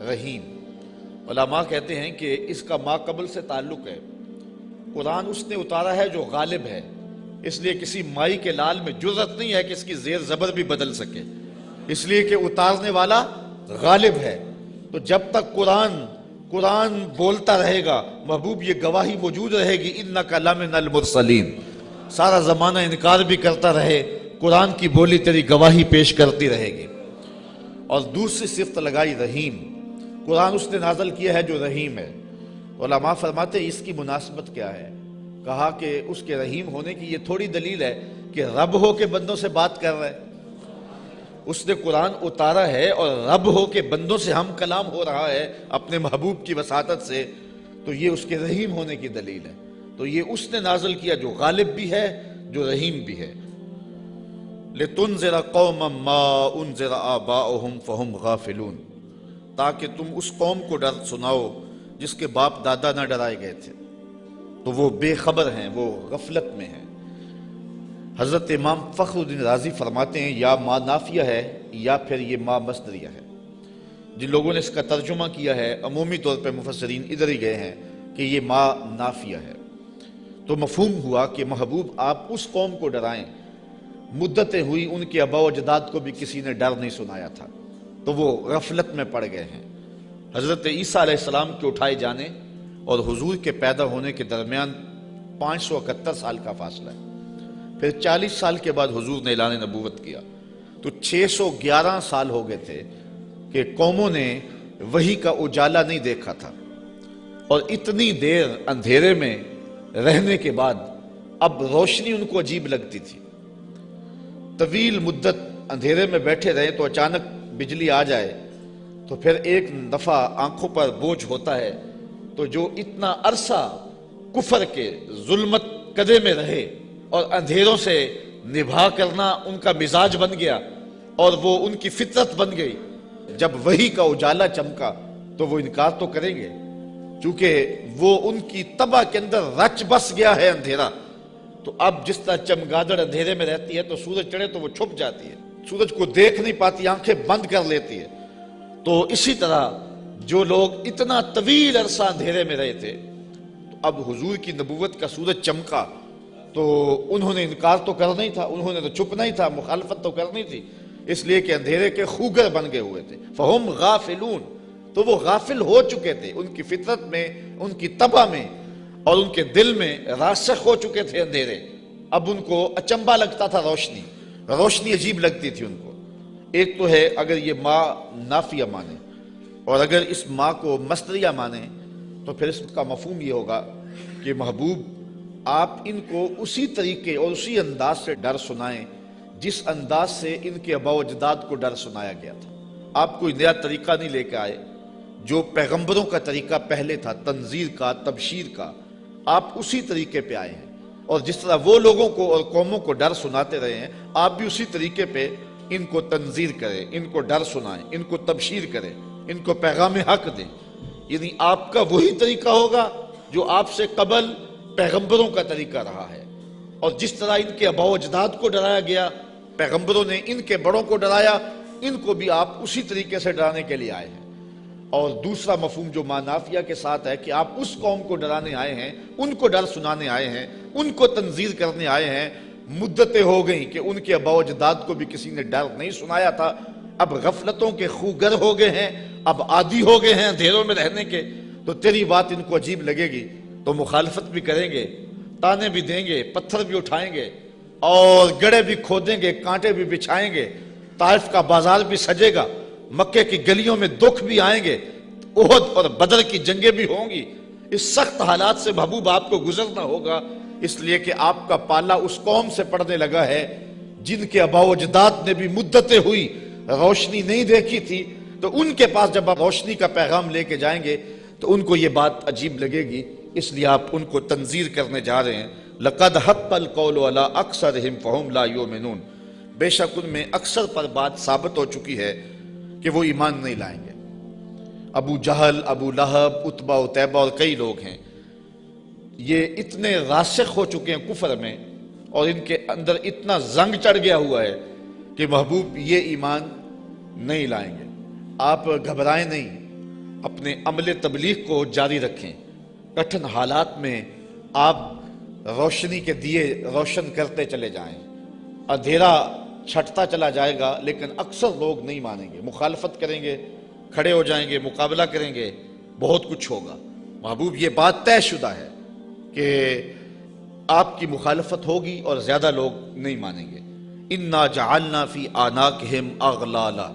رحیم۔ علماء کہتے ہیں کہ اس کا ما قبل سے تعلق ہے، قرآن اس نے اتارا ہے جو غالب ہے، اس لیے کسی مائی کے لال میں جرأت نہیں ہے کہ اس کی زیر زبر بھی بدل سکے، اس لیے کہ اتارنے والا غالب ہے۔ تو جب تک قرآن بولتا رہے گا، محبوب یہ گواہی موجود رہے گی اِنَّكَ لَمِنَ الْمُرْسَلِينَ، سارا زمانہ انکار بھی کرتا رہے، قرآن کی بولی تیری گواہی پیش کرتی رہے گی۔ اور دوسری صفت لگائی رحیم، قرآن اس نے نازل کیا ہے جو رحیم ہے۔ علماء فرماتے ہیں اس کی مناسبت کیا ہے؟ کہا کہ اس کے رحیم ہونے کی یہ تھوڑی دلیل ہے کہ رب ہو کے بندوں سے بات کر رہا ہے، اس نے قرآن اتارا ہے اور رب ہو کے بندوں سے ہم کلام ہو رہا ہے اپنے محبوب کی وساطت سے، تو یہ اس کے رحیم ہونے کی دلیل ہے۔ تو یہ اس نے نازل کیا جو غالب بھی ہے، جو رحیم بھی ہے۔ لِتُنذِرَ قَوْمًا مَّا أُنذِرَ آبَاؤُهُمْ فَهُمْ غَافِلُونَ، تاکہ تم اس قوم کو ڈر سناؤ جس کے باپ دادا نہ ڈرائے گئے تھے، تو وہ بے خبر ہیں، وہ غفلت میں ہیں۔ حضرت امام فخر الدین رازی فرماتے ہیں یا ما نافیہ ہے یا پھر یہ ما مصدریہ ہے۔ جن لوگوں نے اس کا ترجمہ کیا ہے عمومی طور پہ مفسرین ادھر ہی گئے ہیں کہ یہ ما نافیہ ہے، تو مفہوم ہوا کہ محبوب آپ اس قوم کو ڈرائیں، مدتیں ہوئی ان کے آباء و اجداد کو بھی کسی نے ڈر نہیں سنایا تھا، تو وہ غفلت میں پڑ گئے ہیں۔ حضرت عیسیٰ علیہ السلام کے اٹھائے جانے اور حضور کے پیدا ہونے کے درمیان 571 سال کا فاصلہ ہے، پھر 40 سال کے بعد حضور نے اعلان نبوت کیا، تو 611 سال ہو گئے تھے کہ قوموں نے وحی کا اجالا نہیں دیکھا تھا، اور اتنی دیر اندھیرے میں رہنے کے بعد اب روشنی ان کو عجیب لگتی تھی۔ طویل مدت اندھیرے میں بیٹھے رہے تو اچانک بجلی آ جائے تو پھر ایک دفعہ آنکھوں پر بوجھ ہوتا ہے، تو جو اتنا عرصہ کفر کے ظلمت قدے میں رہے اور اندھیروں سے نبھا کرنا ان کا مزاج بن گیا اور وہ ان کی فطرت بن گئی، جب وحی کا اجالا چمکا تو وہ انکار تو کریں گے، چونکہ وہ ان کی طبع کے اندر رچ بس گیا ہے اندھیرا۔ تو اب جس طرح چمگادڑ اندھیرے میں رہتی ہے تو سورج چڑھے تو وہ چھپ جاتی ہے، سورج کو دیکھ نہیں پاتی، آنکھیں بند کر لیتی ہے۔ تو اسی طرح جو لوگ اتنا طویل عرصہ اندھیرے میں رہے تھے، تو اب حضور کی نبوت کا سورج چمکا تو انہوں نے انکار تو کرنا ہی تھا، انہوں نے تو چھپنا ہی تھا، مخالفت تو کرنی تھی، اس لیے کہ اندھیرے کے خوگر بن گئے ہوئے تھے۔ فَهُمْ غَافِلُونَ، تو وہ غافل ہو چکے تھے، ان کی فطرت میں، ان کی طبع میں اور ان کے دل میں راسخ ہو چکے تھے اندھیرے۔ اب ان کو اچنبھا لگتا تھا روشنی عجیب لگتی تھی ان کو۔ ایک تو ہے اگر یہ ما نافیہ مانے، اور اگر اس ما کو مصدریہ مانے تو پھر اس کا مفہوم یہ ہوگا کہ محبوب آپ ان کو اسی طریقے اور اسی انداز سے ڈر سنائیں جس انداز سے ان کے آباء و اجداد کو ڈر سنایا گیا تھا۔ آپ کوئی نیا طریقہ نہیں لے کے آئے، جو پیغمبروں کا طریقہ پہلے تھا، تنذیر کا، تبشیر کا، آپ اسی طریقے پہ آئے ہیں، اور جس طرح وہ لوگوں کو اور قوموں کو ڈر سناتے رہے ہیں، آپ بھی اسی طریقے پہ ان کو تنذیر کریں، ان کو ڈر سنائیں، ان کو تبشیر کریں، ان کو پیغام حق دیں۔ یعنی آپ کا وہی طریقہ ہوگا جو آپ سے قبل پیغمبروں کا طریقہ رہا ہے، اور جس طرح ان کے آباء و اجداد کو ڈرایا گیا، پیغمبروں نے ان کے بڑوں کو ڈرایا، ان کو بھی آپ اسی طریقے سے ڈرانے کے لیے آئے ہیں۔ اور دوسرا مفہوم جو ما نافیہ کے ساتھ ہے کہ آپ اس قوم کو ڈرانے آئے ہیں، ان کو ڈر سنانے آئے ہیں، ان کو تنذیر کرنے آئے ہیں۔ مدتیں ہو گئیں کہ ان کے آباء و اجداد کو بھی کسی نے ڈر نہیں سنایا تھا، اب غفلتوں کے خوگر ہو گئے ہیں، اب عادی ہو گئے ہیں اندھیروں میں رہنے کے، تو تیری بات ان کو عجیب لگے گی تو مخالفت بھی کریں گے، تانے بھی دیں گے، پتھر بھی اٹھائیں گے، اور گڑھے بھی کھودیں گے، کانٹے بھی بچھائیں گے، طائف کا بازار بھی سجے گا، مکے کی گلیوں میں دکھ بھی آئیں گے، احد اور بدر کی جنگیں بھی ہوں گی۔ اس سخت حالات سے محبوب آپ کو گزرنا ہوگا، اس لیے کہ آپ کا پالا اس قوم سے پڑنے لگا ہے جن کے آباء و اجداد نے بھی مدتیں ہوئی روشنی نہیں دیکھی تھی، تو ان کے پاس جب آپ روشنی کا پیغام لے کے جائیں گے تو ان کو یہ بات عجیب لگے گی، اس لیے آپ ان کو تنذیر کرنے جا رہے ہیں۔ لَقَدْ حَقَّ الْقَوْلُ عَلَىٰ أَكْثَرِهِمْ فَهُمْ لَا يُؤْمِنُونَ، بے شک ان میں اکثر پر بات ثابت ہو چکی ہے کہ وہ ایمان نہیں لائیں گے۔ ابو جہل، ابو لہب، عتبہ عتیبہ اور کئی لوگ ہیں، یہ اتنے راسخ ہو چکے ہیں کفر میں، اور ان کے اندر اتنا زنگ چڑھ گیا ہوا ہے کہ محبوب یہ ایمان نہیں لائیں گے۔ آپ گھبرائیں نہیں، اپنے عمل تبلیغ کو جاری رکھیں۔ کٹھن حالات میں آپ روشنی کے دیے روشن کرتے چلے جائیں، اندھیرا چھٹتا چلا جائے گا، لیکن اکثر لوگ نہیں مانیں گے، مخالفت کریں گے، کھڑے ہو جائیں گے، مقابلہ کریں گے، بہت کچھ ہوگا۔ محبوب یہ بات طے شدہ ہے کہ آپ کی مخالفت ہوگی اور زیادہ لوگ نہیں مانیں گے۔ اِنَّا جَعَلْنَا فِي أَعْنَاقِهِمْ أَغْلَالًا،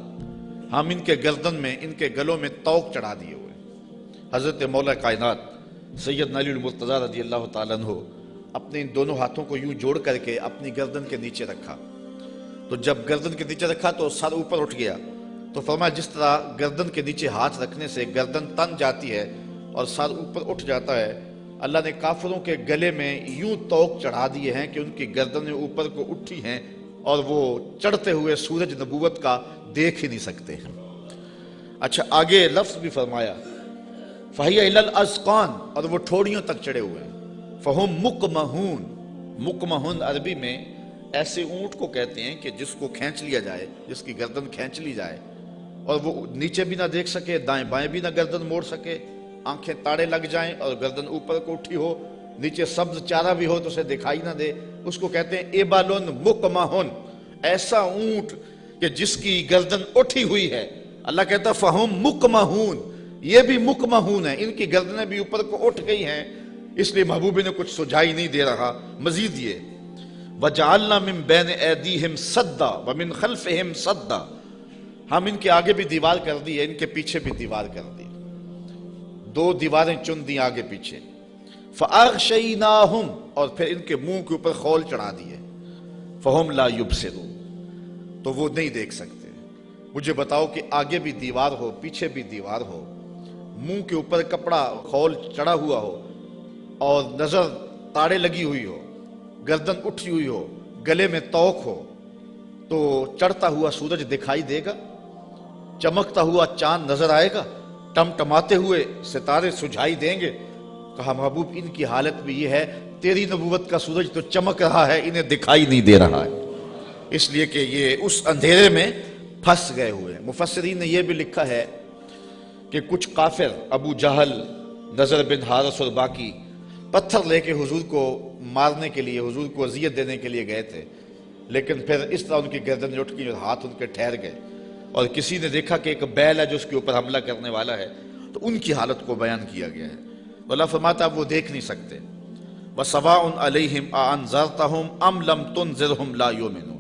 ہم ان کے گردن میں، ان کے گلوں میں طوق چڑھا دیے ہوئے۔ حضرت مولا کائنات سیدنا علی المرتضیٰ رضی اللہ تعالیٰ عنہ اپنے ان دونوں ہاتھوں کو یوں جوڑ کر کے اپنی گردن کے نیچے رکھا، تو جب گردن کے نیچے رکھا تو سر اوپر اٹھ گیا، تو فرمایا جس طرح گردن کے نیچے ہاتھ رکھنے سے گردن تن جاتی ہے اور سر اوپر اٹھ جاتا ہے، اللہ نے کافروں کے گلے میں یوں طوق چڑھا دیے ہیں کہ ان کی گردنیں اوپر کو اٹھی ہیں اور وہ چڑھتے ہوئے سورج نبوت کا دیکھ ہی نہیں سکتے ہیں۔ اچھا آگے لفظ بھی فرمایا فَهِيَ إِلَى الْأَذْقَانِ، اور وہ ٹھوڑیوں تک چڑھے ہوئے ہیں۔ فَهُمْ مُقْمَحُونَ، مقمحون عربی میں ایسے اونٹ کو کہتے ہیں کہ جس کو کھینچ لیا جائے، جس کی گردن کھینچ لی جائے اور وہ نیچے بھی نہ دیکھ سکے، دائیں بائیں بھی نہ گردن موڑ سکے، آنکھیں تاڑے لگ جائیں اور گردن اوپر کو اٹھی ہو، نیچے سبز چارہ بھی ہو تو اسے دکھائی نہ دے، اس کو کہتے ہیں ایبالن مقمحن، ایسا اونٹ کہ جس کی گردن اٹھی ہوئی ہے۔ اللہ کہتا فہم مقمحون، یہ بھی مقمحون ہیں، ان کی گردنیں بھی اوپر کو اٹھ گئی ہیں، اس لیے محبوب نے کچھ سجائی نہیں دے رہا۔ مزید یہ وَجَعَلْنَا مِن بَيْنِ أَيْدِيهِمْ صَدًّا وَمِن خَلْفِهِمْ صَدًّا، ہم ان کے آگے بھی دیوار کر دی ہے، ان کے پیچھے بھی دیوار کر دی، دو دیواریں چن دی آگے پیچھے۔ فَأَغْشَيْنَاهُمْ، اور پھر ان کے منہ کے اوپر خول چڑھا دیے، فَهُمْ لَا يُبْصِرُونَ، تو وہ نہیں دیکھ سکتے۔ مجھے بتاؤ کہ آگے بھی دیوار ہو، پیچھے بھی دیوار ہو، منہ کے اوپر کپڑا خول چڑھا ہوا ہو اور نظر تاڑے لگی ہوئی ہو، گردن اٹھی ہوئی ہو، گلے میں طوق ہو، تو چڑھتا ہوا سورج دکھائی دے گا؟ چمکتا ہوا چاند نظر آئے گا؟ ٹمٹماتے ہوئے ستارے سجھائی دیں گے؟ کہا محبوب ان کی حالت بھی یہ ہے، تیری نبوت کا سورج تو چمک رہا ہے، انہیں دکھائی نہیں دے رہا ہے، اس لیے کہ یہ اس اندھیرے میں پھنس گئے ہوئے ہیں۔ مفسرین نے یہ بھی لکھا ہے کہ کچھ کافر، ابو جہل، نضر بن حارث اور باقی، پتھر لے کے حضور کو مارنے کے لیے، حضور کو اذیت دینے کے لیے گئے تھے، لیکن پھر اس طرح ان کی گردن اٹھ گئی اور ہاتھ ان کے ٹھہر گئے، اور کسی نے دیکھا کہ ایک بیل ہے جو اس کے اوپر حملہ کرنے والا ہے، تو ان کی حالت کو بیان کیا گیا ہے۔ تو اللہ فرماتا اب وہ دیکھ نہیں سکتے۔ وَسَوَاءٌ عَلَيْهِمْ أَأَنذَرْتَهُمْ أَمْ لَمْ تُنذِرْهُمْ لَا يُؤْمِنُونَ،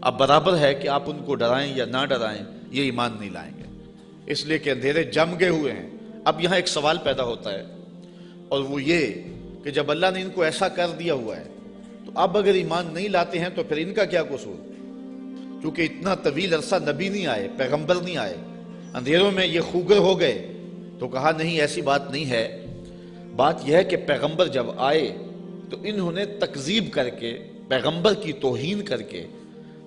اب برابر ہے کہ آپ ان کو ڈرائیں یا نہ ڈرائیں، یہ ایمان نہیں لائیں گے، اس لیے کہ اندھیرے جم گئے ہوئے ہیں۔ اب یہاں ایک سوال پیدا ہوتا ہے، اور وہ یہ کہ جب اللہ نے ان کو ایسا کر دیا ہوا ہے تو اب اگر ایمان نہیں لاتے ہیں تو پھر ان کا کیا قصور؟ کیونکہ اتنا طویل عرصہ نبی نہیں آئے، پیغمبر نہیں آئے، اندھیروں میں یہ خوگر ہو گئے، تو کہا نہیں ایسی بات نہیں ہے۔ بات یہ ہے کہ پیغمبر جب آئے تو انہوں نے تکذیب کر کے، پیغمبر کی توہین کر کے،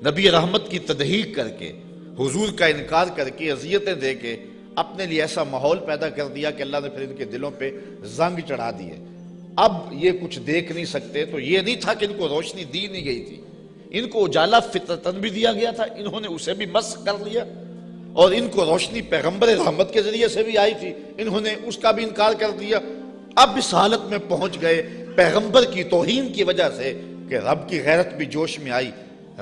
نبی رحمت کی تضحیق کر کے، حضور کا انکار کر کے، اذیتیں دے کے اپنے لیے ایسا ماحول پیدا کر دیا کہ اللہ نے پھر ان کے دلوں پہ زنگ چڑھا دیے۔ اب یہ کچھ دیکھ نہیں سکتے، تو یہ نہیں تھا کہ ان کو روشنی دی نہیں گئی تھی، ان کو اجالا فطرتاً بھی دیا گیا تھا، انہوں نے اسے بھی مسخ کر لیا، اور ان کو روشنی پیغمبر رحمت کے ذریعے سے بھی آئی تھی، انہوں نے اس کا بھی انکار کر دیا۔ اب اس حالت میں پہنچ گئے پیغمبر کی توہین کی وجہ سے کہ رب کی غیرت بھی جوش میں آئی،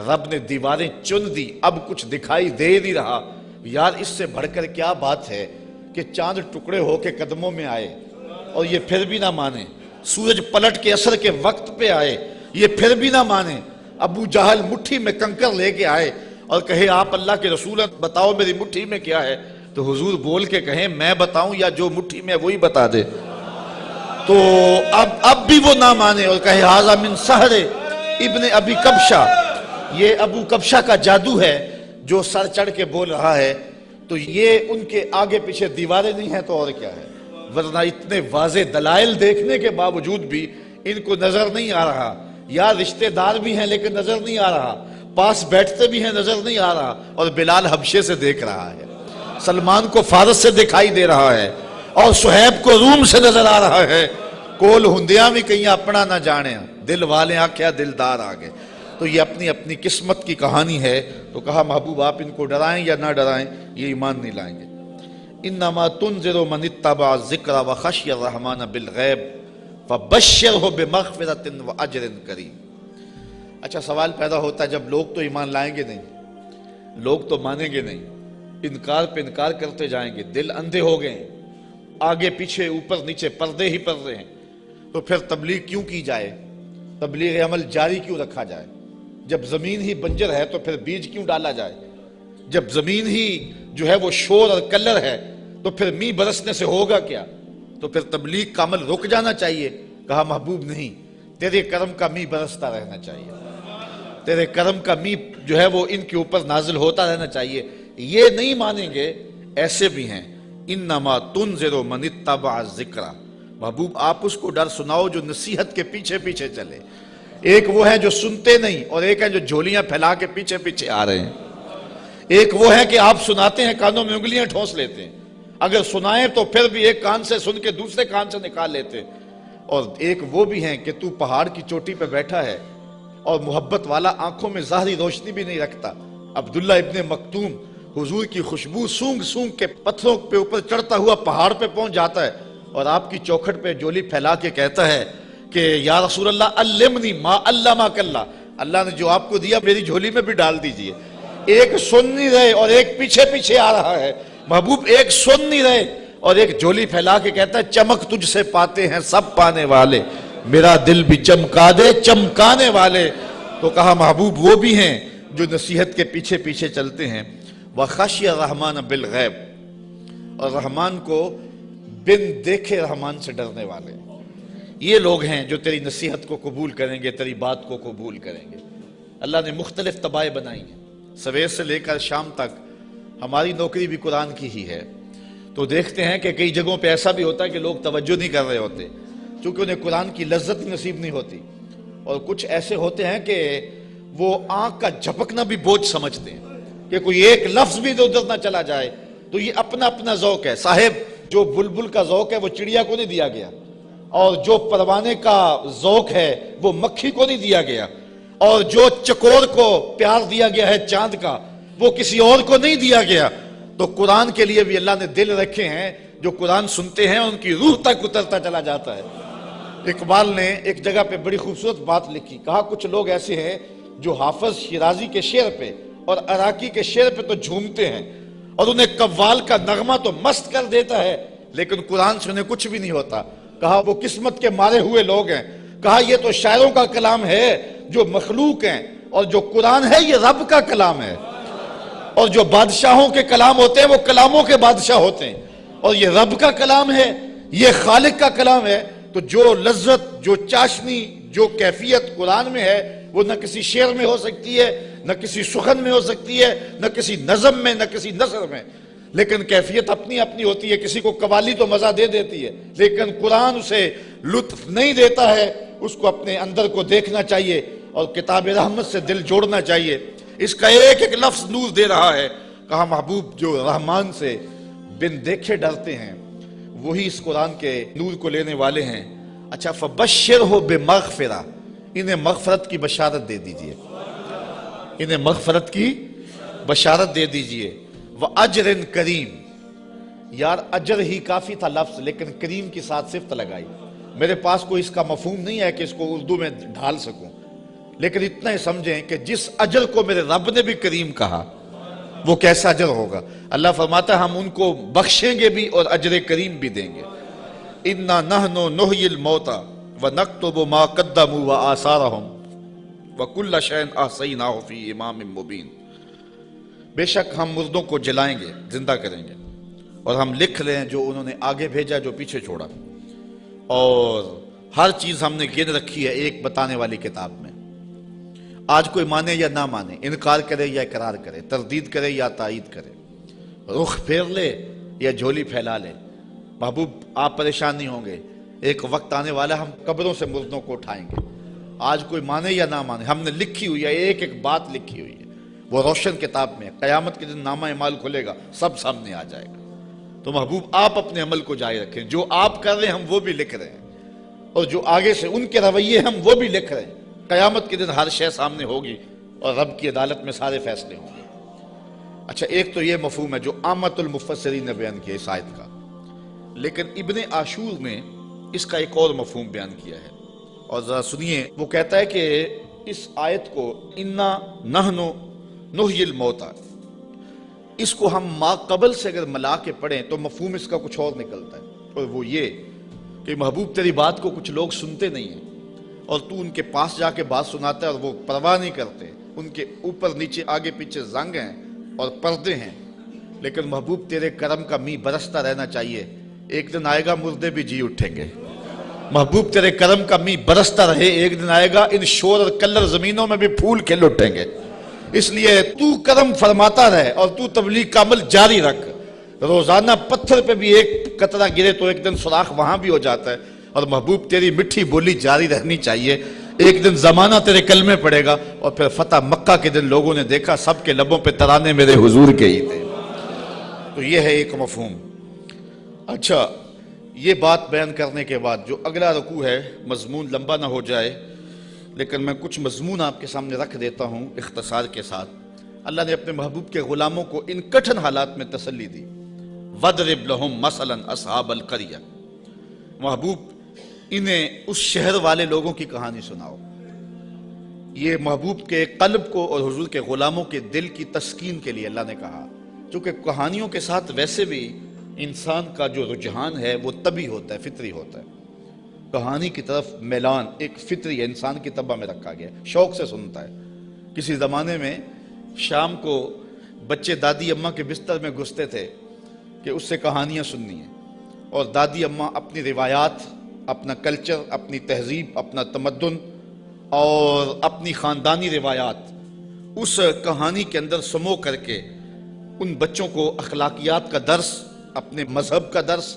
رب نے دیواریں چن دی، اب کچھ دکھائی دے نہیں رہا۔ یار اس سے بڑھ کر کیا بات ہے کہ چاند ٹکڑے ہو کے قدموں میں آئے اور یہ پھر بھی نہ مانے، سورج پلٹ کے اثر کے وقت پہ آئے، یہ پھر بھی نہ مانے، ابو جہل مٹھی میں کنکر لے کے آئے اور کہے آپ اللہ کے رسول ہیں، بتاؤ میری مٹھی میں کیا ہے، تو حضور بول کے کہیں میں بتاؤں یا جو مٹھی میں وہی بتا دے، تو اب بھی وہ نہ مانے اور کہے ھذا من سحر ابن ابی کبشہ، یہ ابو کبشہ کا جادو ہے جو سر چڑھ کے بول رہا ہے۔ تو یہ ان کے آگے پیچھے دیواریں نہیں ہیں تو اور کیا ہے، ورنہ اتنے واضح دلائل دیکھنے کے باوجود بھی ان کو نظر نہیں آ رہا، یا رشتہ دار بھی ہیں لیکن نظر نہیں آ رہا، پاس بیٹھتے بھی ہیں نظر نہیں آ رہا، اور بلال حبشے سے دیکھ رہا ہے، سلمان کو فارس سے دکھائی دے رہا ہے، اور صہیب کو روم سے نظر آ رہا ہے، کول ہندیاں بھی کہیں اپنا نہ جانے، دل والے آکھیا دلدار آگے۔ تو یہ اپنی اپنی قسمت کی کہانی ہے، تو کہا محبوب آپ ان کو ڈرائیں یا نہ ڈرائیں، یہ ایمان نہیں لائیں گے۔ انما تنذر من اتبع الذکر وخشی الرحمن بالغیب فبشرہ بمغفرۃ واجر کریم۔ اچھا سوال پیدا ہوتا ہے، جب لوگ تو ایمان لائیں گے نہیں، لوگ تو مانیں گے نہیں، انکار پہ انکار کرتے جائیں گے، دل اندھے ہو گئے ہیں، آگے پیچھے اوپر نیچے پردے ہی پردے ہیں، تو پھر تبلیغ کیوں کی جائے؟ تبلیغ عمل جاری کیوں رکھا جائے؟ جب زمین ہی بنجر ہے تو پھر بیج کیوں ڈالا جائے؟ جب زمین ہی جو ہے وہ شور اور کلر ہے تو پھر می برسنے سے ہوگا کیا؟ تو پھر تبلیغ کا عمل رک جانا چاہیے۔ کہا محبوب نہیں، تیرے کرم کا می برستا رہنا چاہیے، تیرے کرم کا می جو ہے وہ ان کے اوپر نازل ہوتا رہنا چاہیے۔ یہ نہیں مانیں گے، ایسے بھی ہیں۔ انما تنذر من اتبع الذکر، محبوب آپ اس کو ڈر سناؤ جو نصیحت کے پیچھے پیچھے چلے۔ ایک وہ ہے جو سنتے نہیں، اور ایک ہے جو جھولیاں پھیلا کے پیچھے پیچھے آ رہے ہیں۔ ایک وہ ہے کہ آپ سناتے ہیں، کانوں میں انگلیاں ٹھونس لیتے ہیں، اگر سنائیں تو پھر بھی ایک کان سے سن کے دوسرے کان سے نکال لیتے، اور ایک وہ بھی ہیں کہ تو پہاڑ کی چوٹی پہ بیٹھا ہے اور محبت والا، آنکھوں میں ظاہری روشنی بھی نہیں رکھتا۔ عبداللہ ابن مکتوم حضور کی خوشبو سونگ سونگ کے پتھروں پہ اوپر چڑھتا ہوا پہاڑ پہ پہنچ جاتا ہے، اور آپ کی چوکھٹ پہ جولی پھیلا کے کہتا ہے کہ یا رسول اللہ علمنی ما علمک اللہ، اللہ نے جو آپ کو دیا میری جھولی میں بھی ڈال دیجئے۔ ایک سن نہیں رہے اور ایک پیچھے پیچھے آ رہا ہے۔ محبوب ایک سن نہیں رہے اور ایک جھولی پھیلا کے کہتا ہے چمک تجھ سے پاتے ہیں سب پانے والے، میرا دل بھی چمکا دے چمکانے والے۔ تو کہا محبوب وہ بھی ہیں جو نصیحت کے پیچھے پیچھے چلتے ہیں۔ وَخَشْيَ الرَّحْمَنَ بِالْغَیب، اور رحمان کو بن دیکھے رحمان سے ڈرنے والے، یہ لوگ ہیں جو تیری نصیحت کو قبول کریں گے، تیری بات کو قبول کریں گے۔ اللہ نے مختلف طبائع بنائی ہیں، سویر سے لے کر شام تک ہماری نوکری بھی قرآن کی ہی ہے، تو دیکھتے ہیں کہ کئی جگہوں پہ ایسا بھی ہوتا ہے کہ لوگ توجہ نہیں کر رہے ہوتے چونکہ انہیں قرآن کی لذت نصیب نہیں ہوتی، اور کچھ ایسے ہوتے ہیں کہ وہ آنکھ کا جھپکنا بھی بوجھ سمجھتے ہیں کہ کوئی ایک لفظ بھی ادھر نہ چلا جائے۔ تو یہ اپنا اپنا ذوق ہے صاحب، جو بلبل کا ذوق ہے وہ چڑیا کو نہیں دیا گیا، اور جو پروانے کا ذوق ہے وہ مکھی کو نہیں دیا گیا، اور جو چکور کو پیار دیا گیا ہے چاند کا وہ کسی اور کو نہیں دیا گیا۔ تو قرآن کے لیے بھی اللہ نے دل رکھے ہیں، جو قرآن سنتے ہیں ان کی روح تک اترتا چلا جاتا ہے۔ اقبال نے ایک جگہ پہ بڑی خوبصورت بات لکھی، کہا کچھ لوگ ایسے ہیں جو حافظ شیرازی کے شعر پہ اور عراقی کے شعر پہ تو جھومتے ہیں، اور انہیں قوال کا نغمہ تو مست کر دیتا ہے، لیکن قرآن سے انہیں کچھ بھی نہیں ہوتا۔ کہا وہ قسمت کے مارے ہوئے لوگ ہیں۔ کہا یہ تو شاعروں کا کلام ہے جو مخلوق ہیں، اور جو قرآن ہے یہ رب کا کلام ہے، اور جو بادشاہوں کے کلام ہوتے ہیں وہ کلاموں کے بادشاہ ہوتے ہیں، اور یہ رب کا کلام ہے، یہ خالق کا کلام ہے۔ تو جو لذت، جو چاشنی، جو کیفیت قرآن میں ہے وہ نہ کسی شعر میں ہو سکتی ہے، نہ کسی سخن میں ہو سکتی ہے، نہ کسی نظم میں، نہ کسی نثر میں، لیکن کیفیت اپنی اپنی ہوتی ہے۔ کسی کو قوالی تو مزہ دے دیتی ہے، لیکن قرآن اسے لطف نہیں دیتا ہے، اس کو اپنے اندر کو دیکھنا چاہیے اور کتاب رحمت سے دل جوڑنا چاہیے۔ اس کا ایک ایک لفظ نور دے رہا ہے۔ کہا محبوب جو رحمان سے بن دیکھے ڈرتے ہیں وہی اس قرآن کے نور کو لینے والے ہیں۔ اچھا فبشرہ بمغفرہ، انہیں مغفرت کی بشارت دے دیجئے، انہیں مغفرت کی بشارت دے دیجئے۔ وَأَجْرٍ کریم، یار اجر ہی کافی تھا لفظ، لیکن کریم کی ساتھ صفت لگائی۔ میرے پاس کوئی اس کا مفہوم نہیں ہے کہ اس کو اردو میں ڈھال سکوں، لیکن اتنا ہی سمجھیں کہ جس اجر کو میرے رب نے بھی کریم کہا وہ کیسا اجر ہوگا۔ اللہ فرماتا ہے ہم ان کو بخشیں گے بھی اور اجر کریم بھی دیں گے۔ اِنَّا نَحْنُ نُحْيِي الْمَوْتَى وَنَكْتُبُ مَا قَدَّمُوا وَآثَارَهُمْ وَكُلَّ شَيْءٍ أَحْصَيْنَاهُ فِي إِمَامٍ مُبِينٍ، بے شک ہم مردوں کو جلائیں گے، زندہ کریں گے، اور ہم لکھ لیں جو انہوں نے آگے بھیجا، جو پیچھے چھوڑا، اور ہر چیز ہم نے گن رکھی ہے ایک بتانے والی کتاب میں۔ آج کوئی مانے یا نہ مانے، انکار کرے یا اقرار کرے، تردید کرے یا تائید کرے، رخ پھیر لے یا جھولی پھیلا لے، محبوب آپ پریشان نہیں ہوں گے۔ ایک وقت آنے والا ہم قبروں سے مردوں کو اٹھائیں گے، آج کوئی مانے یا نہ مانے، ہم نے لکھی ہوئی ہے، ایک ایک بات لکھی ہوئی ہے، وہ روشن کتاب میں۔ قیامت کے دن نامہ اعمال کھلے گا، سب سامنے آ جائے گا۔ تو محبوب آپ اپنے عمل کو جاری رکھیں، جو آپ کر رہے ہیں ہم وہ بھی لکھ رہے ہیں، اور جو آگے سے ان کے رویے ہم وہ بھی لکھ رہے ہیں۔ قیامت کے دن ہر شے سامنے ہوگی اور رب کی عدالت میں سارے فیصلے ہوں گے۔ اچھا، ایک تو یہ مفہوم ہے جو عامت المفسرین نے بیان کیا اس آیت کا، لیکن ابن عاشور نے اس کا ایک اور مفہوم بیان کیا ہے، اور ذرا سنیے۔ وہ کہتا ہے کہ اس آیت کو انا نحن نحیی الموتى، اس کو ہم ما قبل سے اگر ملا کے پڑھیں تو مفہوم اس کا کچھ اور نکلتا ہے، اور وہ یہ کہ محبوب تیری بات کو کچھ لوگ سنتے نہیں ہیں اور تو ان کے پاس جا کے بات سناتا ہے اور وہ پرواہ نہیں کرتے، ان کے اوپر نیچے آگے پیچھے زنگ ہیں اور پردے ہیں، لیکن محبوب تیرے کرم کا می برستا رہنا چاہیے، ایک دن آئے گا مردے بھی جی اٹھیں گے۔ محبوب تیرے کرم کا می برستا رہے، ایک دن آئے گا ان شور اور کلر زمینوں میں بھی پھول کھل اٹھیں گے، اس لیے تو کرم فرماتا رہے اور تو تبلیغ کا عمل جاری رکھ۔ روزانہ پتھر پہ بھی ایک قطرہ گرے تو ایک دن سوراخ وہاں بھی ہو جاتا ہے، اور محبوب تیری مٹھی بولی جاری رہنی چاہیے، ایک دن زمانہ تیرے کلمے پڑے گا۔ اور پھر فتح مکہ کے دن لوگوں نے دیکھا سب کے لبوں پہ ترانے میرے حضور کے ہی تھے۔ تو یہ ہے ایک مفہوم۔ اچھا، یہ بات بیان کرنے کے بعد جو اگلا رکوع ہے، مضمون لمبا نہ ہو جائے لیکن میں کچھ مضمون آپ کے سامنے رکھ دیتا ہوں اختصار کے ساتھ۔ اللہ نے اپنے محبوب کے غلاموں کو ان کٹھن حالات میں تسلی دی۔ وَضْرِبْ لَهُمْ مَثَلًا أَصْحَابَ الْقَرْيَةِ، محبوب انہیں اس شہر والے لوگوں کی کہانی سناؤ۔ یہ محبوب کے قلب کو اور حضور کے غلاموں کے دل کی تسکین کے لیے اللہ نے کہا، چونکہ کہانیوں کے ساتھ ویسے بھی انسان کا جو رجحان ہے وہ طبعی ہوتا ہے، فطری ہوتا ہے۔ کہانی کی طرف میلان ایک فطری ہے، انسان کی طبع میں رکھا گیا، شوق سے سنتا ہے۔ کسی زمانے میں شام کو بچے دادی اماں کے بستر میں گھستے تھے کہ اس سے کہانیاں سننی ہیں، اور دادی اماں اپنی روایات، اپنا کلچر، اپنی تہذیب، اپنا تمدن اور اپنی خاندانی روایات اس کہانی کے اندر سمو کر کے ان بچوں کو اخلاقیات کا درس، اپنے مذہب کا درس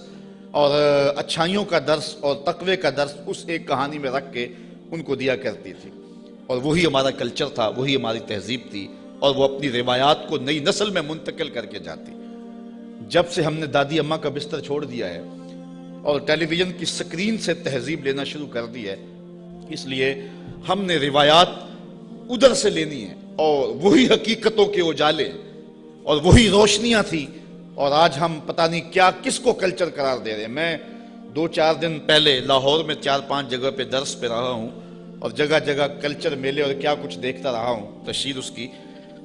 اور اچھائیوں کا درس اور تقوی کا درس اس ایک کہانی میں رکھ کے ان کو دیا کرتی تھی، اور وہی ہمارا کلچر تھا، وہی ہماری تہذیب تھی، اور وہ اپنی روایات کو نئی نسل میں منتقل کر کے جاتی۔ جب سے ہم نے دادی اماں کا بستر چھوڑ دیا ہے اور ٹیلی ویژن کی سکرین سے تہذیب لینا شروع کر دی ہے، اس لیے ہم نے روایات ادھر سے لینی ہے، اور وہی حقیقتوں کے اجالے اور وہی روشنیاں تھی، اور آج ہم پتہ نہیں کیا کس کو کلچر قرار دے رہے ہیں۔ میں 2-4 دن پہلے لاہور میں 4-5 جگہ پہ درس پہ رہا ہوں، اور جگہ جگہ کلچر میلے اور کیا کچھ دیکھتا رہا ہوں، تشہیر اس کی۔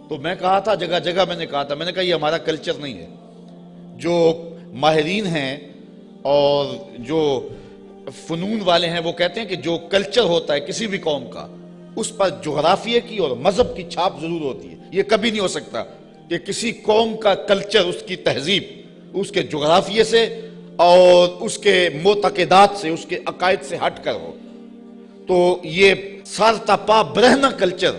تو میں کہا تھا، جگہ جگہ میں نے کہا یہ ہمارا کلچر نہیں ہے۔ جو ماہرین ہیں اور جو فنون والے ہیں وہ کہتے ہیں کہ جو کلچر ہوتا ہے کسی بھی قوم کا، اس پر جغرافیے کی اور مذہب کی چھاپ ضرور ہوتی ہے۔ یہ کبھی نہیں ہو سکتا کہ کسی قوم کا کلچر، اس کی تہذیب، اس کے جغرافیے سے اور اس کے معتقدات سے، اس کے عقائد سے ہٹ کر ہو۔ تو یہ سارتا پا برہنہ کلچر،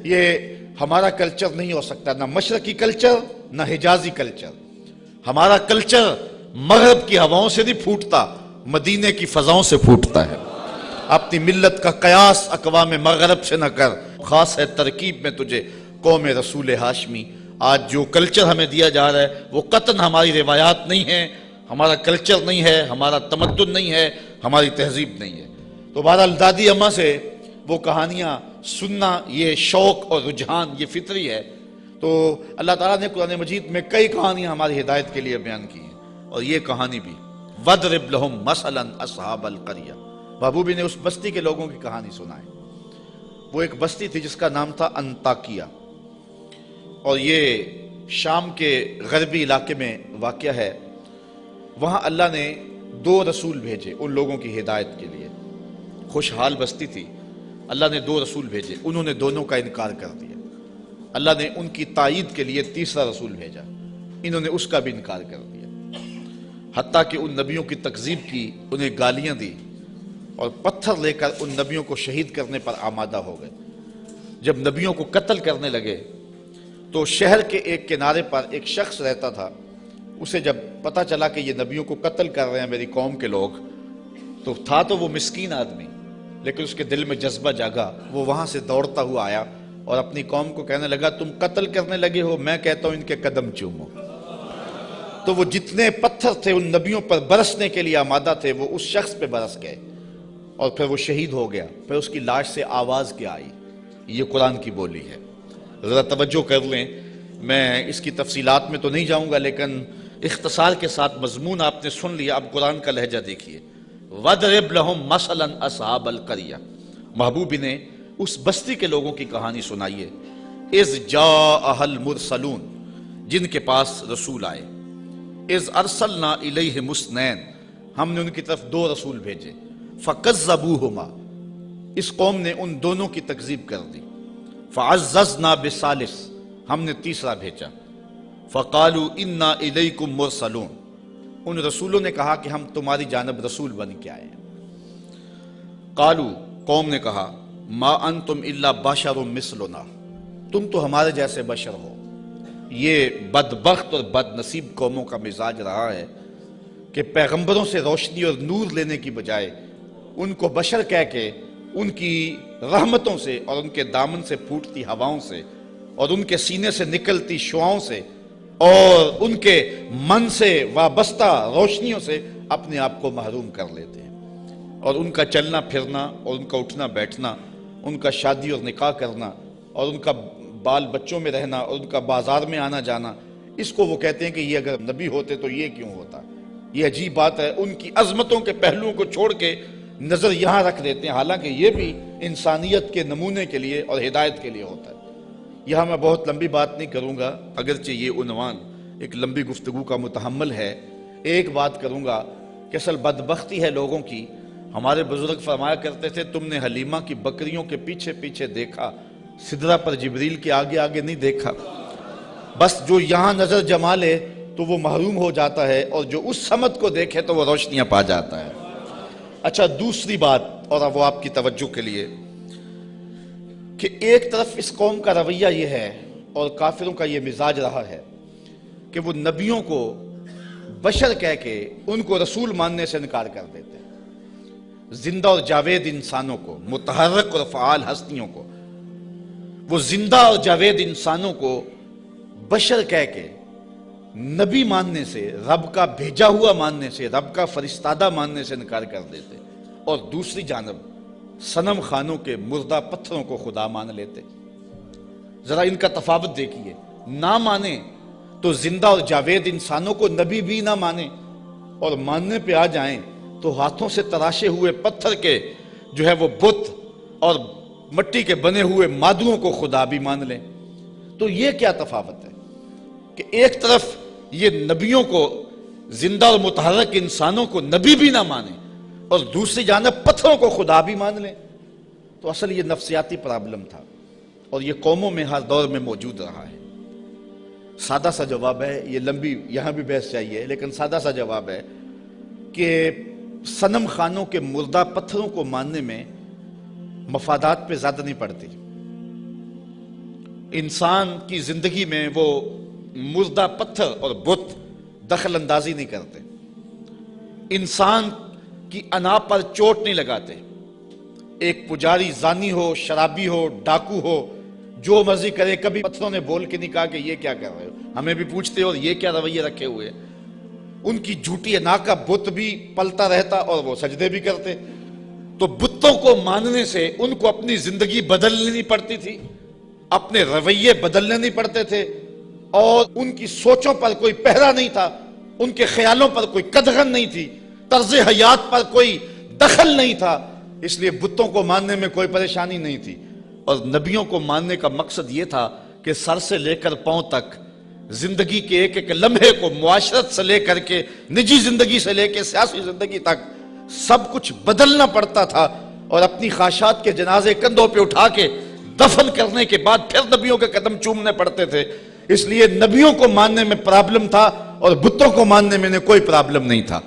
یہ ہمارا کلچر نہیں ہو سکتا، نہ مشرقی کلچر نہ حجازی کلچر۔ ہمارا کلچر مغرب کی ہواؤں سے نہیں پھوٹتا، مدینے کی فضاؤں سے پھوٹتا ہے۔ اپنی ملت کا قیاس اقوام مغرب سے نہ کر، خاص ہے ترکیب میں تجھے قوم رسول ہاشمی۔ آج جو کلچر ہمیں دیا جا رہا ہے وہ قطعاً ہماری روایات نہیں ہے، ہمارا کلچر نہیں ہے، ہمارا تمدن نہیں ہے، ہماری تہذیب نہیں ہے۔ تو بہرحال دادی اماں سے وہ کہانیاں سننا، یہ شوق اور رجحان، یہ فطری ہے۔ تو اللہ تعالیٰ نے قرآن مجید میں کئی کہانیاں ہماری ہدایت کے لیے بیان کی ہیں، اور یہ کہانی بھی وَضْرِبْ لَهُمْ مَثَلًا أَصْحَابَ الْقَرْيَةِ، محبوبی نے اس بستی کے لوگوں کی کہانی سنائی۔ وہ ایک بستی تھی جس کا نام تھا انطاکیہ، اور یہ شام کے غربی علاقے میں واقع ہے۔ وہاں اللہ نے 2 رسول بھیجے ان لوگوں کی ہدایت کے لیے۔ خوشحال بستی تھی، اللہ نے 2 رسول بھیجے، انہوں نے دونوں کا انکار کر دیا۔ اللہ نے ان کی تائید کے لیے تیسرا رسول بھیجا، انہوں نے اس کا بھی انکار کر دیا، حتیٰ کہ ان نبیوں کی تکذیب کی، انہیں گالیاں دی، اور پتھر لے کر ان نبیوں کو شہید کرنے پر آمادہ ہو گئے۔ جب نبیوں کو قتل کرنے لگے تو شہر کے ایک کنارے پر ایک شخص رہتا تھا، اسے جب پتہ چلا کہ یہ نبیوں کو قتل کر رہے ہیں میری قوم کے لوگ، تو تھا تو وہ مسکین آدمی، لیکن اس کے دل میں جذبہ جاگا، وہ وہاں سے دوڑتا ہوا آیا اور اپنی قوم کو کہنے لگا تم قتل کرنے لگے ہو، میں کہتا ہوں ان کے قدم چومو۔ تو وہ جتنے پتھر تھے ان نبیوں پر برسنے کے لیے آمادہ تھے وہ اس شخص پہ برس گئے، اور پھر وہ شہید ہو گیا۔ پھر اس کی لاش سے آواز کیا آئی؟ یہ قرآن کی بولی ہے، ذرا توجہ کر لیں۔ میں اس کی تفصیلات میں تو نہیں جاؤں گا، لیکن اختصار کے ساتھ مضمون آپ نے سن لیا. اب قرآن کا لہجہ دیکھیے. وَضْرِبْ لَهُمْ مَثَلًا أَصْحَابَ الْقَرْيَةِ، محبوب نے اس بستی کے لوگوں کی کہانی سنائیے. اِذْ جَاءَهَا الْمُرْسَلُونَ، جن کے پاس رسول آئے. اِذْ أَرْسَلْنَا إِلَيْهِمُ اثْنَيْنِ، ہم نے ان کی طرف 2 رسول بھیجے. فَكَذَّبُوهُمَا، اس قوم نے ان دونوں کی تکذیب کر دی. فَعَزَّزْنَا بِثَالِثٍ، ہم نے تیسرا بھیجا. فَقَالُوا إِنَّا إِلَيْكُمْ مُرْسَلُونَ، ان رسولوں نے کہا کہ ہم تمہاری جانب رسول بن کے آئے ہیں. قالوا، قوم نے کہا، ما انتم الا بشر مثلنا، تم تو ہمارے جیسے بشر ہو. یہ بدبخت اور بد نصیب قوموں کا مزاج رہا ہے کہ پیغمبروں سے روشنی اور نور لینے کی بجائے ان کو بشر کہہ کے ان کی رحمتوں سے اور ان کے دامن سے پھوٹتی ہواؤں سے اور ان کے سینے سے نکلتی شعاؤں سے اور ان کے من سے وابستہ روشنیوں سے اپنے آپ کو محروم کر لیتے ہیں. اور ان کا چلنا پھرنا اور ان کا اٹھنا بیٹھنا، ان کا شادی اور نکاح کرنا اور ان کا بال بچوں میں رہنا اور ان کا بازار میں آنا جانا، اس کو وہ کہتے ہیں کہ یہ اگر نبی ہوتے تو یہ کیوں ہوتا. یہ عجیب بات ہے. ان کی عظمتوں کے پہلوؤں کو چھوڑ کے نظر یہاں رکھ دیتے ہیں، حالانکہ یہ بھی انسانیت کے نمونے کے لیے اور ہدایت کے لیے ہوتا ہے. یہاں میں بہت لمبی بات نہیں کروں گا، اگرچہ یہ عنوان ایک لمبی گفتگو کا متحمل ہے. ایک بات کروں گا کہ اصل بدبختی ہے لوگوں کی. ہمارے بزرگ فرمایا کرتے تھے، تم نے حلیمہ کی بکریوں کے پیچھے پیچھے دیکھا، سدرہ پر جبریل کے آگے آگے نہیں دیکھا. بس جو یہاں نظر جما لے تو وہ محروم ہو جاتا ہے، اور جو اس سمت کو دیکھے تو وہ روشنیاں پا جاتا ہے. اچھا، دوسری بات، اور اب وہ آپ کی توجہ کے لیے، کہ ایک طرف اس قوم کا رویہ یہ ہے اور کافروں کا یہ مزاج رہا ہے کہ وہ نبیوں کو بشر کہہ کے ان کو رسول ماننے سے انکار کر دیتے ہیں. زندہ اور جاوید انسانوں کو، متحرک اور فعال ہستیوں کو، وہ زندہ اور جاوید انسانوں کو بشر کہہ کے نبی ماننے سے، رب کا بھیجا ہوا ماننے سے، رب کا فرستادہ ماننے سے انکار کر دیتے، اور دوسری جانب صنم خانوں کے مردہ پتھروں کو خدا مان لیتے. ذرا ان کا تفاوت دیکھیے. نہ مانے تو زندہ اور جاوید انسانوں کو نبی بھی نہ مانے، اور ماننے پہ آ جائیں تو ہاتھوں سے تراشے ہوئے پتھر کے جو ہے وہ بت اور مٹی کے بنے ہوئے مادوں کو خدا بھی مان لیں. تو یہ کیا تفاوت ہے کہ ایک طرف یہ نبیوں کو، زندہ اور متحرک انسانوں کو نبی بھی نہ مانے، اور دوسری جانب پتھروں کو خدا بھی مان لیں. تو اصل یہ نفسیاتی پرابلم تھا، اور یہ قوموں میں ہر دور میں موجود رہا ہے. سادہ سا جواب ہے، یہ لمبی یہاں بھی بحث چاہیے، لیکن سادہ سا جواب ہے کہ صنم خانوں کے مردہ پتھروں کو ماننے میں مفادات پہ زیادہ نہیں پڑتی. انسان کی زندگی میں وہ مردہ پتھر اور بت دخل اندازی نہیں کرتے، انسان کی انا پر چوٹ نہیں لگاتے. ایک پجاری زانی ہو، شرابی ہو، ڈاکو ہو، جو مرضی کرے، کبھی پتھروں نے بول کے نہیں کہا کہ یہ کیا کر رہے ہو. ہمیں بھی پوچھتے اور یہ کیا رویے رکھے ہوئے. ان کی جھوٹی انا کا بت بھی پلتا رہتا اور وہ سجدے بھی کرتے. تو بتوں کو ماننے سے ان کو اپنی زندگی بدلنی نہیں پڑتی تھی، اپنے رویے بدلنے نہیں پڑتے تھے، اور ان کی سوچوں پر کوئی پہرا نہیں تھا، ان کے خیالوں پر کوئی قدغن نہیں تھی، طرز حیات پر کوئی دخل نہیں تھا. اس لیے بتوں کو ماننے میں کوئی پریشانی نہیں تھی. اور نبیوں کو ماننے کا مقصد یہ تھا کہ سر سے لے کر پاؤں تک زندگی کے ایک ایک لمحے کو، معاشرت سے لے کر کے نجی زندگی سے لے کے سیاسی زندگی تک سب کچھ بدلنا پڑتا تھا، اور اپنی خواہشات کے جنازے کندھوں پہ اٹھا کے دفن کرنے کے بعد پھر نبیوں کے قدم چومنے پڑتے تھے. اس لیے نبیوں کو ماننے میں پرابلم تھا اور بتوں کو ماننے میں کوئی پرابلم نہیں تھا.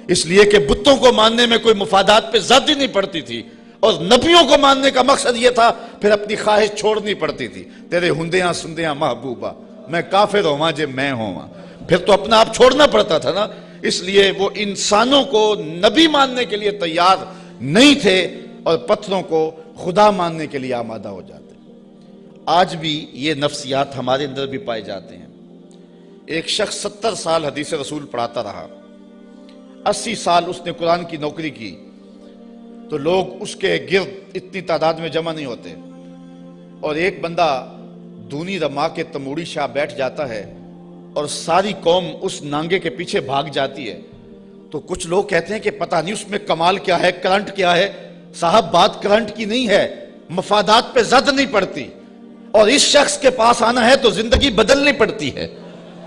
اس لیے کہ بتوں کو ماننے میں کوئی مفادات پہ زیادتی نہیں پڑتی تھی، اور نبیوں کو ماننے کا مقصد یہ تھا پھر اپنی خواہش چھوڑنی پڑتی تھی. تیرے ہندیاں سندیاں محبوبہ، میں کافر ہوں جے میں ہوں، پھر تو اپنا آپ چھوڑنا پڑتا تھا نا. اس لیے وہ انسانوں کو نبی ماننے کے لیے تیار نہیں تھے اور پتھروں کو خدا ماننے کے لیے آمادہ ہو جاتے. آج بھی یہ نفسیات ہمارے اندر بھی پائے جاتے ہیں. ایک شخص 70 سال حدیث رسول پڑھاتا رہا، 80 سال اس نے قرآن کی نوکری کی، تو لوگ اس کے گرد اتنی تعداد میں جمع نہیں ہوتے. اور ایک بندہ دونی رما کے تموڑی شاہ بیٹھ جاتا ہے اور ساری قوم اس نانگے کے پیچھے بھاگ جاتی ہے، تو کچھ لوگ کہتے ہیں کہ پتہ نہیں اس میں کمال کیا ہے، کرنٹ کیا ہے۔ صاحب بات کرنٹ کی نہیں ہے، مفادات پہ زد نہیں پڑتی، اور اس شخص کے پاس آنا ہے تو زندگی بدلنی پڑتی ہے۔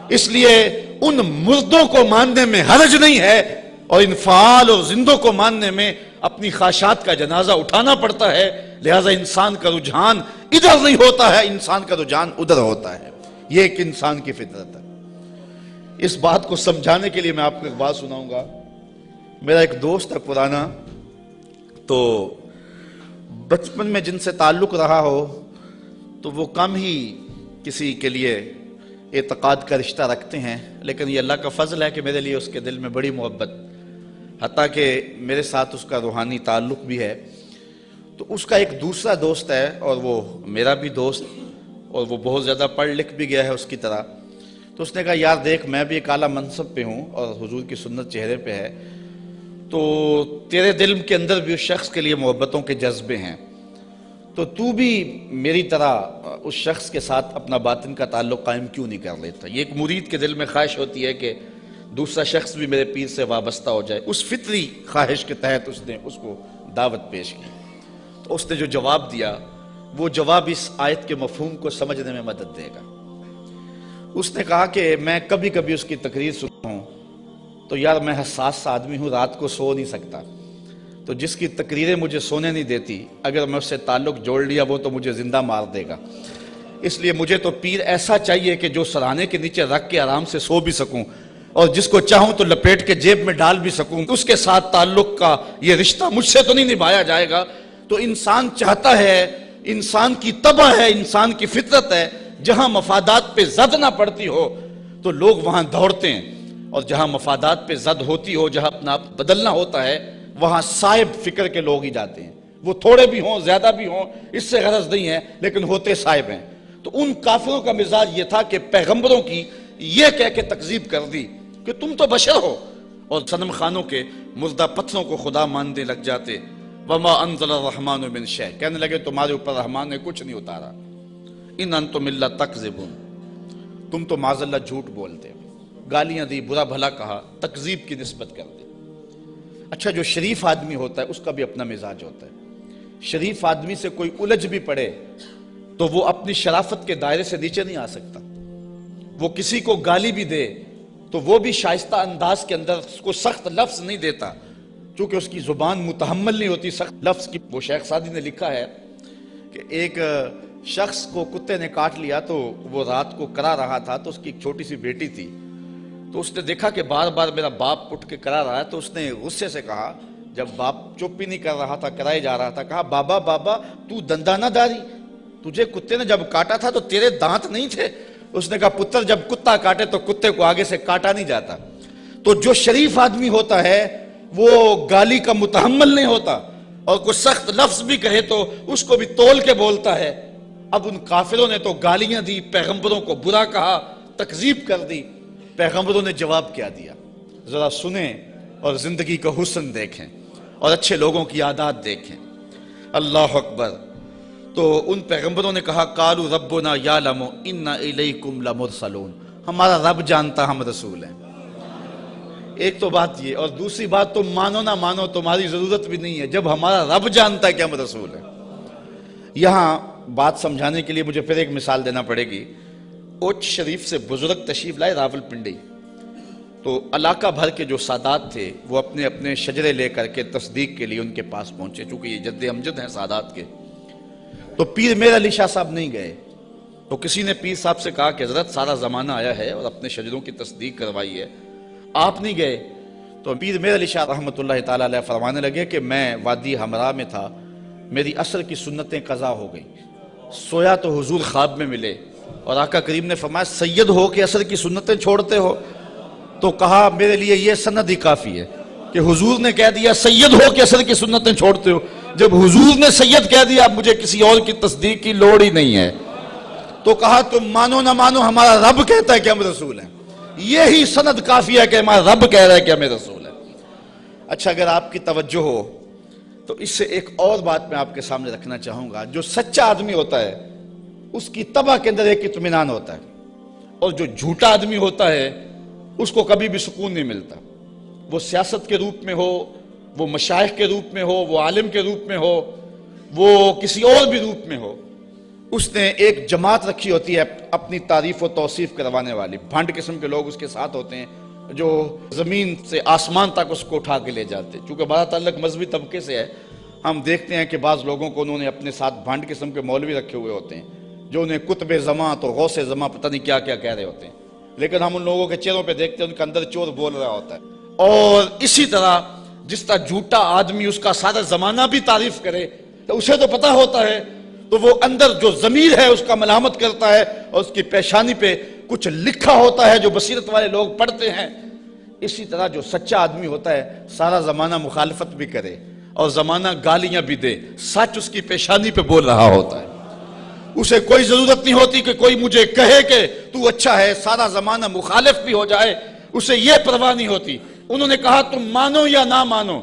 اس لیے ان مردوں کو ماننے میں حرج نہیں ہے، اور ان فعال اور زندوں کو ماننے میں اپنی خواہشات کا جنازہ اٹھانا پڑتا ہے۔ لہذا انسان کا رجحان ادھر نہیں ہوتا ہے، انسان کا رجحان ادھر ہوتا ہے۔ یہ ایک انسان کی فطرت ہے۔ اس بات کو سمجھانے کے لیے میں آپ کو ایک بات سناؤں گا۔ میرا ایک دوست ہے پرانا، تو بچپن میں جن سے تعلق رہا ہو تو وہ کم ہی کسی کے لیے اعتقاد کا رشتہ رکھتے ہیں، لیکن یہ اللہ کا فضل ہے کہ میرے لیے اس کے دل میں بڑی محبت، حتیٰ کہ میرے ساتھ اس کا روحانی تعلق بھی ہے۔ تو اس کا ایک دوسرا دوست ہے، اور وہ میرا بھی دوست، اور وہ بہت زیادہ پڑھ لکھ بھی گیا ہے اس کی طرح۔ تو اس نے کہا یار دیکھ، میں بھی ایک اعلیٰ منصب پہ ہوں اور حضور کی سنت چہرے پہ ہے، تو تیرے دل کے اندر بھی اس شخص کے لیے محبتوں کے جذبے ہیں، تو بھی میری طرح اس شخص کے ساتھ اپنا باطن کا تعلق قائم کیوں نہیں کر لیتا۔ یہ ایک مرید کے دل میں خواہش ہوتی ہے کہ دوسرا شخص بھی میرے پیر سے وابستہ ہو جائے۔ اس فطری خواہش کے تحت اس نے اس کو دعوت پیش کی۔ تو اس نے جو جواب دیا، وہ جواب اس آیت کے مفہوم کو سمجھنے میں مدد دے گا۔ اس نے کہا کہ میں کبھی کبھی اس کی تقریر سنتا ہوں تو یار میں حساس سا آدمی ہوں، رات کو سو نہیں سکتا، تو جس کی تقریریں مجھے سونے نہیں دیتی، اگر میں اس سے تعلق جوڑ لیا وہ تو مجھے زندہ مار دے گا۔ اس لیے مجھے تو پیر ایسا چاہیے کہ جو سرانے کے نیچے رکھ کے آرام سے سو بھی سکوں، اور جس کو چاہوں تو لپیٹ کے جیب میں ڈال بھی سکوں، اس کے ساتھ تعلق کا یہ رشتہ مجھ سے تو نہیں نبھایا جائے گا۔ تو انسان چاہتا ہے، انسان کی طبع ہے، انسان کی فطرت ہے، جہاں مفادات پہ زد نہ پڑتی ہو تو لوگ وہاں دوڑتے ہیں، اور جہاں مفادات پہ زد ہوتی ہو، جہاں اپنا بدلنا ہوتا ہے، وہاں صائب فکر کے لوگ ہی جاتے ہیں۔ وہ تھوڑے بھی ہوں، زیادہ بھی ہوں، اس سے غرض نہیں ہے، لیکن ہوتے صائب ہیں۔ تو ان کافروں کا مزاج یہ تھا کہ پیغمبروں کی یہ کہہ کے تکذیب کر دی کہ تم تو بشر ہو، اور صنم خانوں کے مردہ پتھروں کو خدا ماننے لگ جاتے۔ وما انزل الرحمن من شیء، کہنے لگے تمہارے اوپر رحمان نے کچھ نہیں اتارا۔ ان انتم الا تکذبون، تم تو معاذ اللہ جھوٹ بولتے ہو۔ گالیاں دی، برا بھلا کہا، تکذیب کی نسبت کر دی۔ اچھا، جو شریف آدمی ہوتا ہے اس کا بھی اپنا مزاج ہوتا ہے۔ شریف آدمی سے کوئی الجھ بھی پڑے تو وہ اپنی شرافت کے دائرے سے نیچے نہیں آ سکتا۔ وہ کسی کو گالی بھی دے تو وہ بھی شائستہ انداز کے اندر اس کو سخت لفظ نہیں دیتا، چونکہ اس کی زبان متحمل نہیں ہوتی سخت لفظ کی۔ وہ شیخ سعدی نے لکھا ہے کہ ایک شخص کو کتے نے کاٹ لیا، تو وہ رات کو کرا رہا تھا، تو اس کی ایک چھوٹی سی بیٹی تھی، تو اس نے دیکھا کہ بار بار میرا باپ اٹھ کے کرا رہا ہے، تو اس نے غصے سے کہا، جب باپ چپ ہی نہیں کر رہا تھا، کرائے جا رہا تھا، کہا بابا بابا تو دندانہ داری، تجھے کتے نے جب کاٹا تھا تو تیرے دانت نہیں تھے؟ اس نے کہا پتر جب کتا کاٹے تو کتے کو آگے سے کاٹا نہیں جاتا۔ تو جو شریف آدمی ہوتا ہے وہ گالی کا متحمل نہیں ہوتا، اور کوئی سخت لفظ بھی کہے تو اس کو بھی تول کے بولتا ہے۔ اب ان کافروں نے تو گالیاں دی، پیغمبروں کو برا کہا، تکذیب کر دی۔ پیغمبروں نے جواب کیا دیا، ذرا سنیں اور زندگی کا حسن دیکھیں اور اچھے لوگوں کی عادات دیکھیں۔ اللہ اکبر۔ تو ان پیغمبروں نے کہا قالوا ربنا یعلم انا الیکم لمرسلون، ہمارا رب جانتا ہم رسول ہیں۔ ایک تو بات یہ، اور دوسری بات تم مانو نہ مانو تمہاری ضرورت بھی نہیں ہے، جب ہمارا رب جانتا ہے کہ ہم رسول ہیں۔ یہاں بات سمجھانے کے لیے مجھے پھر ایک مثال دینا پڑے گی۔ اوچ شریف سے بزرگ تشریف لائے راول پنڈی، تو علاقہ بھر کے جو سادات تھے وہ اپنے اپنے شجرے لے کر کے تصدیق کے لیے ان کے پاس پہنچے، چونکہ یہ جد امجد ہیں سادات کے۔ تو پیر میر علی شاہ صاحب نہیں گئے، تو کسی نے پیر صاحب سے کہا کہ حضرت سارا زمانہ آیا ہے اور اپنے شجروں کی تصدیق کروائی ہے، آپ نہیں گئے؟ تو پیر میر علی شاہ رحمۃ اللہ تعالیٰ علیہ فرمانے لگے کہ میں وادی ہمراہ میں تھا، میری عصر کی سنتیں قضا ہو گئیں، سویا تو حضور خواب میں ملے، اور آقا کریم نے فرمایا سید ہو کے عصر کی سنتیں چھوڑتے ہو؟ تو کہا میرے لیے یہ سند ہی کافی ہے کہ حضور نے کہہ دیا سید ہو کے عصر کی سنتیں چھوڑتے ہو، جب حضور نے سید کہہ دیا اب مجھے کسی اور کی تصدیق کی لوڑ ہی نہیں ہے۔ تو کہا تم مانو نہ مانو ہمارا رب کہتا ہے کہ ہم رسول ہیں، یہی سند کافی ہے کہ ہمارا رب کہہ رہا ہے کہ ہمیں رسول ہے۔ اچھا، اگر آپ کی توجہ ہو تو اس سے ایک اور بات میں آپ کے سامنے رکھنا چاہوں گا۔ جو سچا آدمی ہوتا ہے اس کی طبع کے اندر ایک اطمینان ہوتا ہے، اور جو جھوٹا آدمی ہوتا ہے اس کو کبھی بھی سکون نہیں ملتا، وہ سیاست کے روپ میں ہو، وہ مشائخ کے روپ میں ہو، وہ عالم کے روپ میں ہو، وہ کسی اور بھی روپ میں ہو، اس نے ایک جماعت رکھی ہوتی ہے اپنی تعریف و توصیف کروانے والی، بھنڈ قسم کے لوگ اس کے ساتھ ہوتے ہیں جو زمین سے آسمان تک اس کو اٹھا کے لے جاتے ہیں۔ چونکہ ہمارا تعلق مذہبی طبقے سے ہے، ہم دیکھتے ہیں کہ بعض لوگوں کو انہوں نے اپنے ساتھ بھنڈ قسم کے مولوی رکھے ہوئے ہوتے ہیں جو انہیں قطب زماں تو غوث زماں پتہ نہیں کیا کیا کہہ رہے ہوتے ہیں، لیکن ہم ان لوگوں کے چہروں پہ دیکھتے ہیں ان کے اندر چور بول رہا ہوتا ہے۔ اور اسی طرح جس طرح جھوٹا آدمی اس کا سارا زمانہ بھی تعریف کرے تو اسے تو پتہ ہوتا ہے، تو وہ اندر جو ضمیر ہے اس کا ملامت کرتا ہے اور اس کی پیشانی پہ کچھ لکھا ہوتا ہے جو بصیرت والے لوگ پڑھتے ہیں۔ اسی طرح جو سچا آدمی ہوتا ہے سارا زمانہ مخالفت بھی کرے اور زمانہ گالیاں بھی دے، سچ اس کی پیشانی پہ بول رہا ہوتا ہے، اسے کوئی ضرورت نہیں ہوتی کہ کوئی مجھے کہے کہ تو اچھا ہے، سارا زمانہ مخالف بھی ہو جائے اسے یہ پرواہ نہیں ہوتی۔ انہوں نے کہا تم مانو یا نہ مانو،